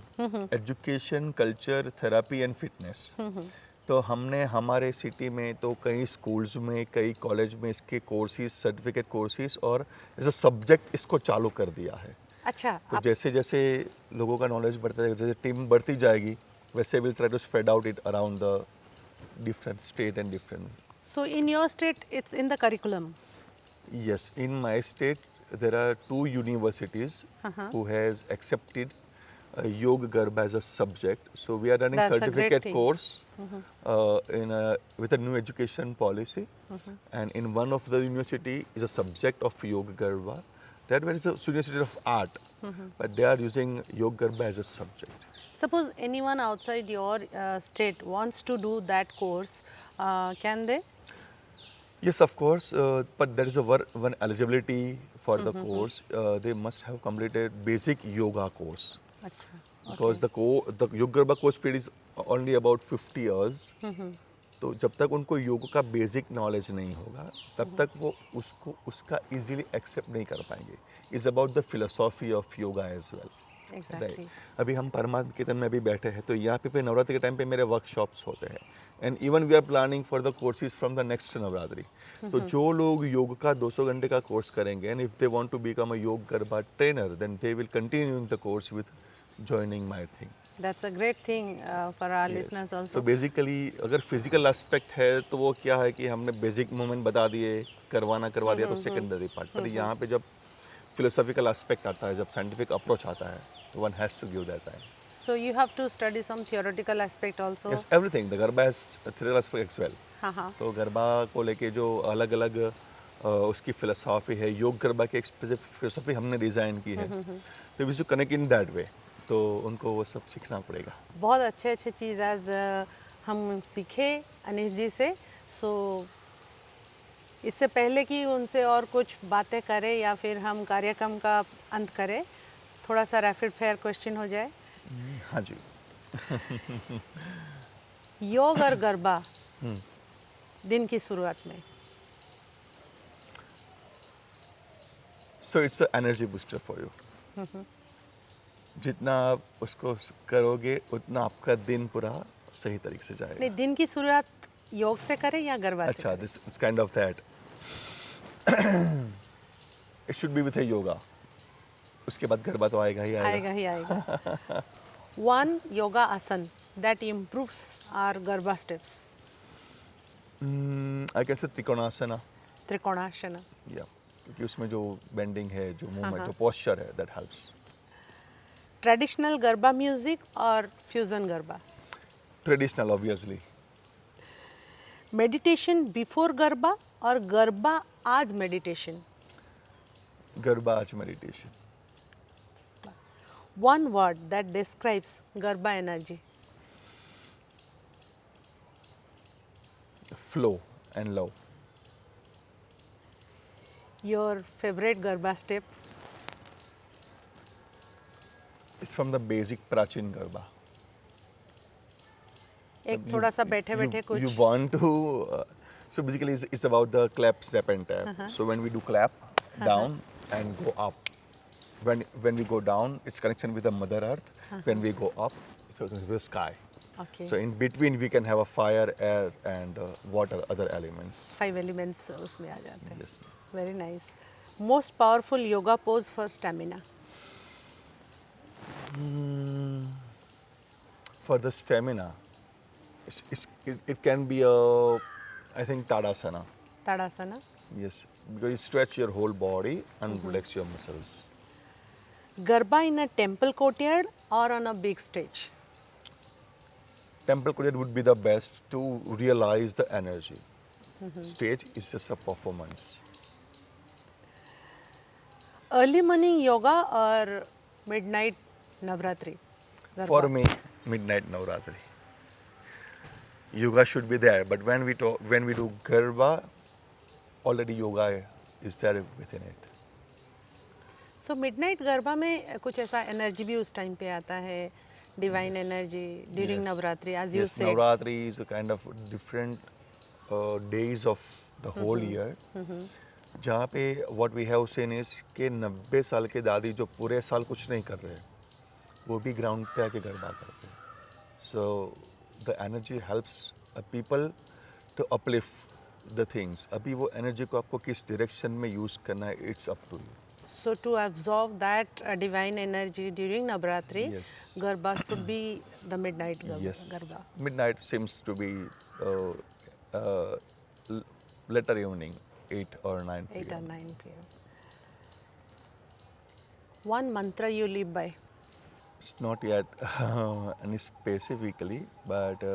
education, culture, therapy and fitness. तो हमने हमारे सिटी में तो कई स्कूल्स में, कई कॉलेज में इसके कोर्सेज, सर्टिफिकेट कोर्सेज और एज अ सब्जेक्ट इसको चालू कर दिया है. अच्छा. तो जैसे जैसे लोगों का नॉलेज बढ़ता जाएगा, जैसे टीम बढ़ती जाएगी, वैसे will try to spread out it around the different state and different. So in your state it's in the curriculum? Yes, in my state there are 2 universities who has accepted Yoga Garba as a subject. So we are running That's a great certificate thing. course with a new education policy, and in one of the university is a subject of Yoga Garba. That one is a University of Art, but they are using Yoga Garba as a subject. Suppose anyone outside your state wants to do that course, can they? Yes, of course, but there is a one eligibility for the course. They must have completed basic yoga course अच्छा, because okay. the Yoga Garba course period is only about 50 years. तो जब तक उनको योग का basic knowledge नहीं होगा तब तक वो उसको उसका इजीली एक्सेप्ट नहीं कर पाएंगे. Is about the philosophy of yoga as well. Right. Exactly. अभी हम परमात्म कीर्तन में अभी बैठे हैं तो यहाँ पे नवरात्रि के टाइम पे मेरे वर्कशॉप्स होते हैं and even we are planning for the courses from the next Navratri. तो जो लोग योग का 200 घंटे का कोर्स करेंगे and if they want to become a yog garba trainer then they will continue the course with joining my thing. That's a great thing for our listeners तो also. Basically अगर फिजिकल एस्पेक्ट है तो वो क्या है कि हमने बेसिक मूवमेंट बता दिए, करवा दिया तो सेकेंडरी पार्ट. पर यहाँ पे जब फिलोसॉफिकल एस्पेक्ट आता है, जब साइंटिफिक अप्रोच आता है तो one has to give that time. So you have to study some theoretical aspect also. Yes, everything the Garba has theoretical aspect as well. हाँ हाँ. तो गरबा को लेके जो अलग अलग उसकी फिलोसॉफी है, योग गरबा की एक स्पेसिफिक फिलोसॉफी हमने डिज़ाइन की है. तो we should connect in that way. तो उनको वो सब सीखना पड़ेगा. बहुत अच्छे अच्छे चीज़ आज हम सीखे अनीश जी से. सो इससे पहले कि उनसे और कुछ बातें करें या फिर हम कार्यक्रम का अंत करें, थोड़ा सा रैपिड फायर क्वेश्चन हो जाए. हाँ जी. योग और गरबा दिन की शुरुआत में. So it's energy booster for you. जितना आप उसको करोगे उतना आपका दिन पूरा सही तरीके से जाएगा. नहीं, दिन की शुरुआत योग से करें या गरबा से अच्छा, करें? This it's kind of that. It should be with a yoga. उसके बाद गरबा तो आएगा ही आएगा. आएगा ही आएगा. One yoga asan that improves our garba steps. I can say trikonasana. Trikonasana. या क्योंकि उसमें जो बेंडिंग है, जो मूवमेंट, जो पोस्चर है, that helps. Traditional garba music और fusion garba. Traditional obviously. Meditation before garba और garba as meditation. Garba as meditation. One word that describes garba energy. Flow and love. Your favourite garba step. It's from the basic prachin garba. एक थोड़ा सा बैठे बैठे कुछ. You want to so basically it's about the clap, step and tap. So when we do clap down and go up, when we go down it's connection with the mother earth. When we go up it's with the sky. Okay. So in between we can have a fire, air and water, other elements. 5 elements उसमें आ जाते हैं. Yes. Very nice. Most powerful yoga pose for stamina. For the stamina it can be a, I think, Tadasana. ताड़ासना. Yes, because you stretch your whole body and relax your muscles. Garba in a temple courtyard और on a big stage. Temple courtyard would be the best to realize the energy. Stage is just a performance. Early morning yoga और midnight Navratri. For me, midnight Navratri. Yoga should be there, but when we do Garba, already yoga is there within it. So midnight garba में कुछ ऐसा energy भी उस time पे आता है, divine energy during Yes. Navratri as you Yes, said. Navratri is a kind of different days of the whole year. जहाँ पे what we have seen is कि 90 साल के दादी जो पूरे साल कुछ नहीं कर रहे, वो भी ग्राउंड पे आके गरबा करते हैं. So the energy helps people to uplift the things. अभी वो एनर्जी को आपको किस डायरेक्शन में यूज करना है, it's up to you. So to absorb that divine energy during Navratri, Yes. Garba should be the midnight Yes. Garba. Midnight seems to be later evening, 8 or 9 8 or p.m. 9 p.m. One mantra you live by. It's not yet any specifically, but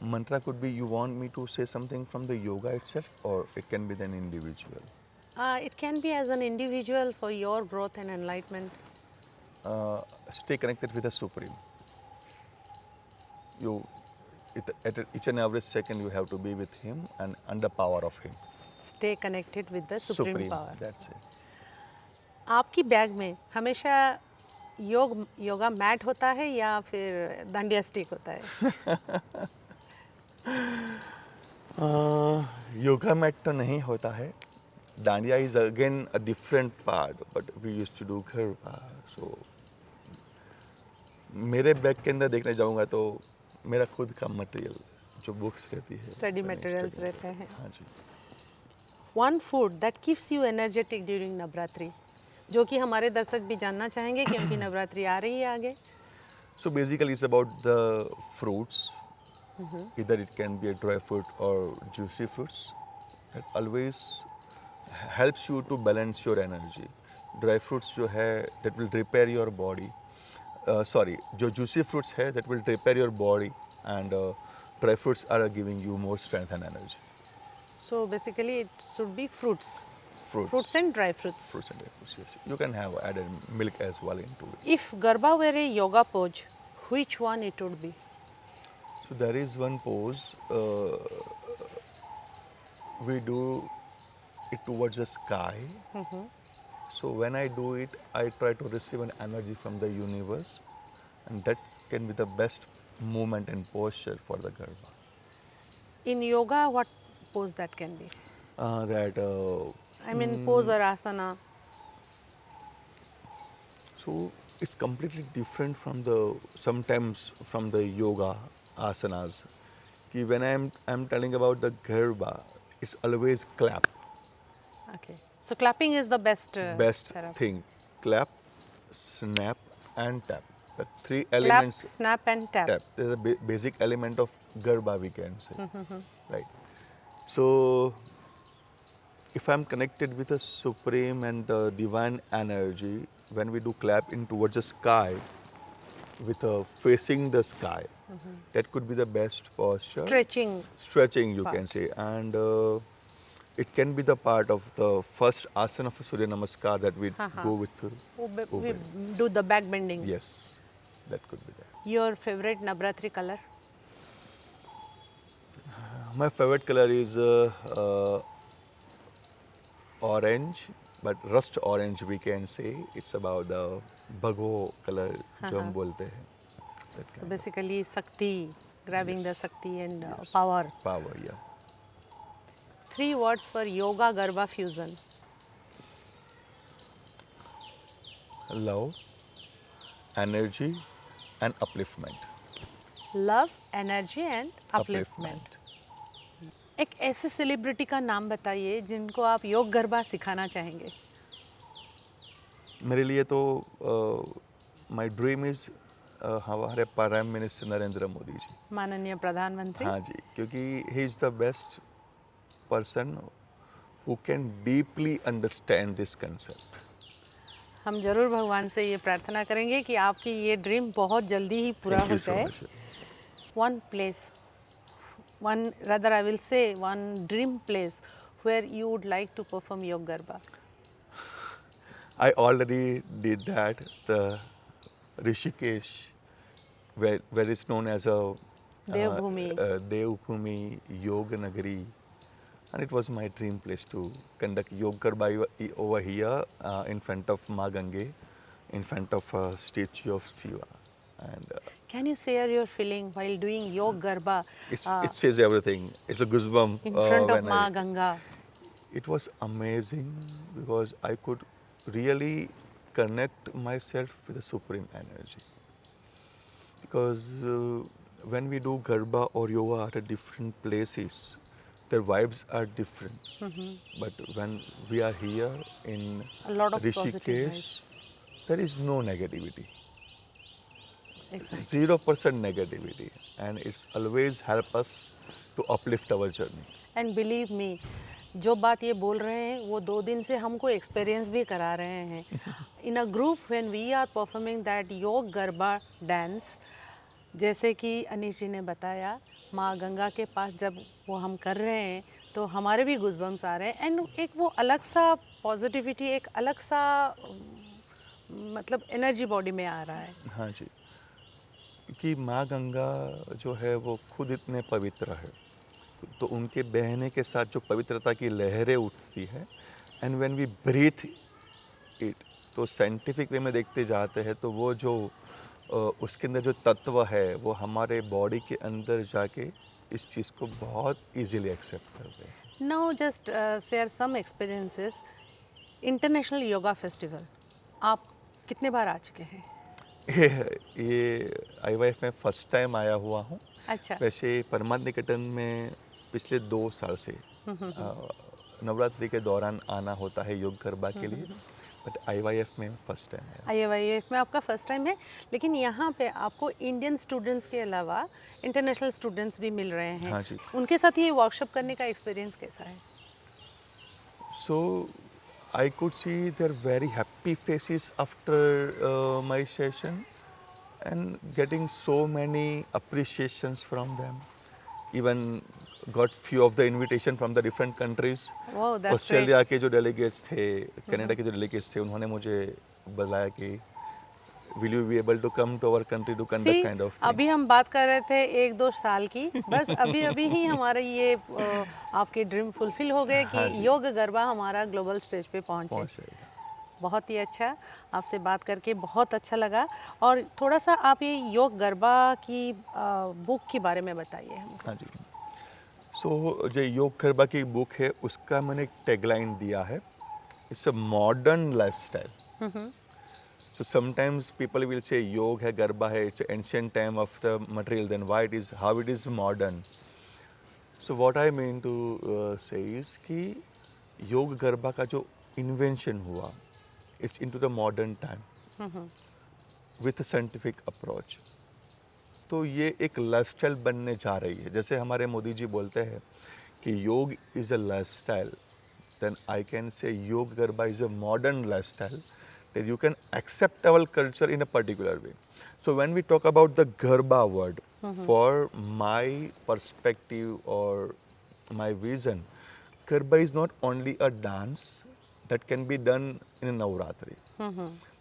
mantra could be you want me to say something from the yoga itself, or it can be an individual. It can be as an individual for your growth and enlightenment. stay connected with the Supreme. You, at each and every second, you have to be with Him and under power of Him. Stay connected with the supreme power. That's it. आपकी bag में हमेशा yoga mat होता है या फिर dandiya stick होता है? Yoga mat तो नहीं होता है. Dandiya is again a different part, but we used to do garba. So मेरे बैग के अंदर देखने जाऊंगा तो मेरा खुद का मटेरियल जो बुक्स रहती है, स्टडी मटेरियल्स रहते हैं. हाँ जी. One food that keeps you energetic during Navratri, जो कि हमारे दर्शक भी जानना चाहेंगे क्योंकि नवरात्रि आ रही है आगे. So basically it's about the fruits. Either it can be a dry fruit or juicy fruits. That always helps you to balance your energy. Dry fruits जो है that will repair your body. जो juicy fruits है that will repair your body, and dry fruits are giving you more strength and energy. So basically it should be fruits. Fruits. Fruits and dry fruits. Fruits and dry fruits, yes. You can have added milk as well into it. If Garba were a yoga pose, which one it would be? So there is one pose, we do it towards the sky. So when I do it, I try to receive an energy from the universe, and that can be the best movement and posture for the Garba. In yoga, what pose that can be? I mean pose or asana. So it's completely different from sometimes from the yoga asanas. Ki when I'm telling about the Garba, it's always clap. Okay. So clapping is the best setup. Thing. Clap, snap, and tap. The three Clap, elements. snap and tap. There's a basic element of Garba, we can say. Right. So if I'm connected with the supreme and the divine energy, when we do clap in towards the sky, with facing the sky, that could be the best posture. Stretching, you can say, and it can be the part of the first asana of Surya Namaskar that we go with. We do the back bending. Yes, that could be that. Your favorite Navratri color? My favorite color is orange, but rust orange we can say. It's about the bhago color जो हम बोलते हैं. So basically Sakti, grabbing the Yes. Sakti and Yes. power. Power, yeah. 3 words for yoga Garba fusion. Love, energy, and upliftment. Love, energy and upliftment. एक ऐसे celebrity का नाम बताइए जिनको आप योग गरबा सिखाना चाहेंगे. मेरे लिए तो माय ड्रीम इज हमारे प्राइम मिनिस्टर नरेंद्र मोदी जी. माननीय प्रधानमंत्री. हाँ जी, क्योंकि he is the best person who can deeply understand this concept. हम जरूर भगवान से ये प्रार्थना करेंगे कि आपकी ये ड्रीम बहुत जल्दी ही पूरा हो जाए. One place, rather I will say one dream place where you would like to perform Yog Garba. I already did that. The Rishikesh, where it's known as a Devbhumi Yoga Nagari, and it was my dream place to conduct Yog Garba over here in front of Ma Gange, in front of a statue of Shiva. And can you share your feeling while doing Yog Garba it says everything. It's a goosebump in front of when Ma Ganga? It was amazing because I could really connect myself with the supreme energy. Because when we do Garba or yoga at different places, their vibes are different. But when we are here in A lot of positive Rishikesh, vibes. there is no negativity. Exactly. 0% negativity, and it's always help us to uplift our journey. And believe me, जो बात ये बोल रहे हैं वो 2 दिन से हमको एक्सपीरियंस भी करा रहे हैं. In a group when we are performing that yog garba dance, जैसे कि अनीश जी ने बताया, माँ गंगा के पास जब वो हम कर रहे हैं तो हमारे भी गुज़बम्स आ रहे हैं. एंड एक वो अलग सा पॉजिटिविटी, एक अलग सा मतलब एनर्जी बॉडी में आ रहा है। हाँ जी, क्योंकि माँ गंगा जो है वो खुद इतने पवित्र है, तो उनके बहने के साथ जो पवित्रता की लहरें उठती है, and when we breathe it, तो साइंटिफिक वे में देखते जाते हैं तो वो जो उसके अंदर जो तत्व है वो हमारे बॉडी के अंदर जाके इस चीज़ को बहुत इजीली एक्सेप्ट करते हैं। Now just share some experiences. International yoga festival आप कितने बार आ चुके हैं? ये IYF में फर्स्ट टाइम आया हुआ हूँ। अच्छा। वैसे परमार्थ निकेतन में पिछले 2 साल से नवरात्रि के दौरान आना होता है योग गरबा के लिए, बट IYF में फर्स्ट टाइम आया। IYF में आपका फर्स्ट टाइम है, लेकिन यहाँ पे आपको इंडियन स्टूडेंट्स के अलावा इंटरनेशनल स्टूडेंट्स भी मिल रहे हैं। हाँ जी। उनके साथ ये वर्कशॉप करने का एक्सपीरियंस कैसा है? So I could see their very happy faces after my session and getting so many appreciations from them. Even got few of the invitation from the different countries. Wow, that's Australia के जो delegates थे, Canada के जो delegates थे, उन्होंने मुझे बुलाया कि will you be able to come to our country to conduct See, kind of thing. अभी हम बात कर रहे थे 1-2 साल की, बस अभी अभी ही हमारा ये आपके ड्रीम फुलफिल हो गए कि हाँ जी। योग गरबा हमारा ग्लोबल स्टेज पे पहुंचे। पहुंच जाएगा। बहुत ही अच्छा, आपसे बात करके बहुत अच्छा लगा। और थोड़ा सा आप ये योग गरबा की बुक के बारे में बताइए हमको। हाँ जी। सो जो योग गरबा की बुक है उसका मैंने एक टैगलाइन दिया है, it's a modern lifestyle. So sometimes people will say योग है, गरबा है, it's ancient time of the material, then why it is, how it is modern. So what I mean to say is कि योग गरबा का जो invention हुआ, it's into the modern time with a scientific approach. तो ये एक lifestyle बनने जा रही है। जैसे हमारे मोदी जी बोलते हैं कि योग is a lifestyle, then I can say योग garba is a modern lifestyle that you can accept our culture in a particular way. So when we talk about the Garba word, for my perspective or my vision, Garba is not only a dance that can be done in a Navratri.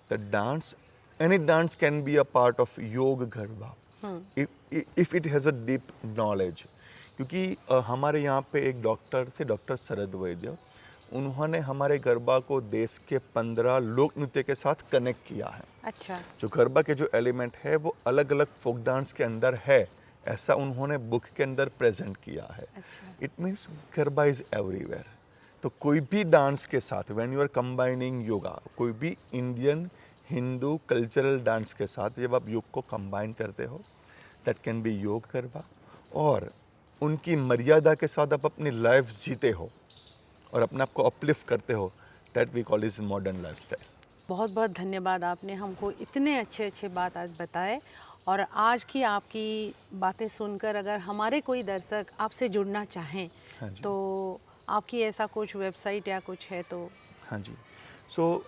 The dance, any dance can be a part of Yoga Garba if it has a deep knowledge. क्योंकि हमारे यहाँ पे एक doctor थे, doctor शरद वैद्य, उन्होंने हमारे गरबा को देश के 15 लोक नृत्य के साथ कनेक्ट किया है। अच्छा। जो गरबा के जो एलिमेंट है वो अलग अलग फोक डांस के अंदर है, ऐसा उन्होंने बुक के अंदर प्रेजेंट किया है। अच्छा। It means Garba is everywhere. तो कोई भी डांस के साथ when you are combining yoga, कोई भी इंडियन हिंदू कल्चरल डांस के साथ जब आप योग को कंबाइन करते हो, दैट कैन बी योग गरबा। और उनकी मर्यादा के साथ आप अपनी लाइफ जीते हो और अपने आप को अपलिफ्ट करते हो, that we call is modern lifestyle. बहुत बहुत धन्यवाद, आपने हमको इतने अच्छे अच्छे बात आज बताए। और आज की आपकी बातें सुनकर अगर हमारे कोई दर्शक आपसे जुड़ना चाहें, हाँ जी। तो आपकी ऐसा कुछ वेबसाइट या कुछ है तो? हाँ जी। सो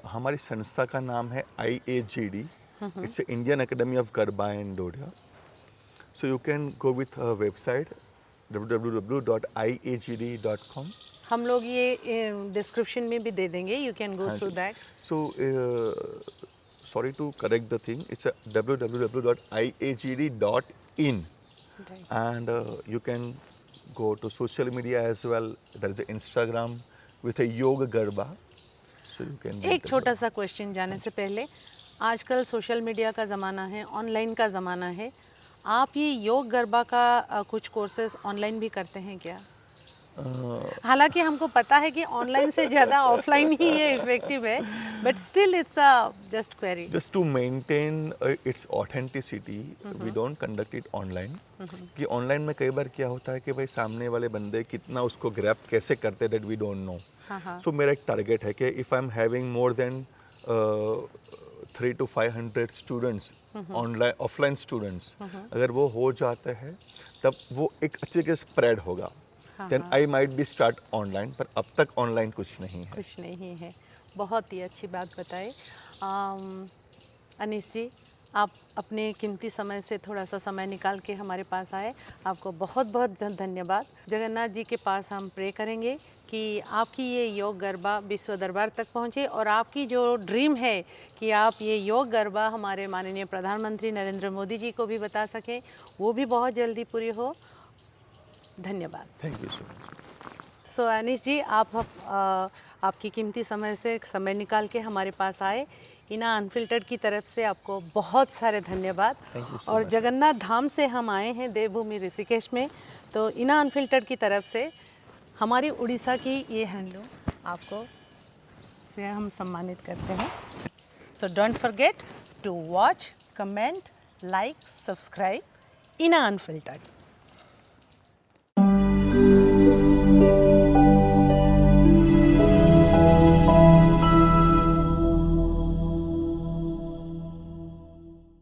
हमारी संस्था का नाम है IAGD, it's Indian academy of garba and Dodiya. So you can go with website www.iagd.com. हम लोग ये डिस्क्रिप्शन में भी दे देंगे, you can go through that. So, sorry to correct the thing, it's www.iagd.in. And you can go to social media as well. There is an Instagram with a yoga garba. So you can. एक छोटा सा question जाने से पहले, आजकल social media का ज़माना है, ऑनलाइन का ज़माना है, आप ये योग गरबा का कुछ कोर्सेज ऑनलाइन भी करते हैं क्या? हालांकि हमको पता है कि ऑनलाइन से ज़्यादा ऑफलाइन ही ये इफेक्टिव है, but still it's just query. Just to maintain its authenticity, we don't conduct it online. कि ऑनलाइन में कई बार क्या होता है कि भाई सामने वाले बंदे कितना उसको ग्रैब कैसे करते हैं, दैट वी डोंट नो। सो मेरा एक टारगेट है कि if I am having more than 300 to 500 students, online offline students, अगर वो हो जाते हैं तब वो एक अच्छे तरीके से स्प्रेड होगा। Then I might be start online, पर अब तक ऑनलाइन कुछ नहीं है। कुछ नहीं है। बहुत ही अच्छी बात बताई। अनीश जी, आप अपने कीमती समय से थोड़ा सा समय निकाल के हमारे पास आए, आपको बहुत बहुत धन्यवाद। जगन्नाथ जी के पास हम प्रे करेंगे कि आपकी ये योग गरबा विश्व दरबार तक पहुँचे और आपकी जो ड्रीम है कि आप ये योग गरबा हमारे माननीय प्रधानमंत्री नरेंद्र मोदी जी को भी बता सकें, वो भी बहुत जल्दी पूरी हो। धन्यवाद। Thank you so much. So Anish ji, आपकी कीमती समय से समय निकाल के हमारे पास आए। इना अनफिल्टर्ड की तरफ से आपको बहुत सारे धन्यवाद। Thank you so और much. जगन्नाथ धाम से हम आए हैं देवभूमि ऋषिकेश में, तो इना अनफिल्टर्ड की तरफ से हमारी उड़ीसा की ये हैंडलूम आपको से हम सम्मानित करते हैं। So don't forget to watch, comment, like, subscribe इना अनफिल्टर्ड।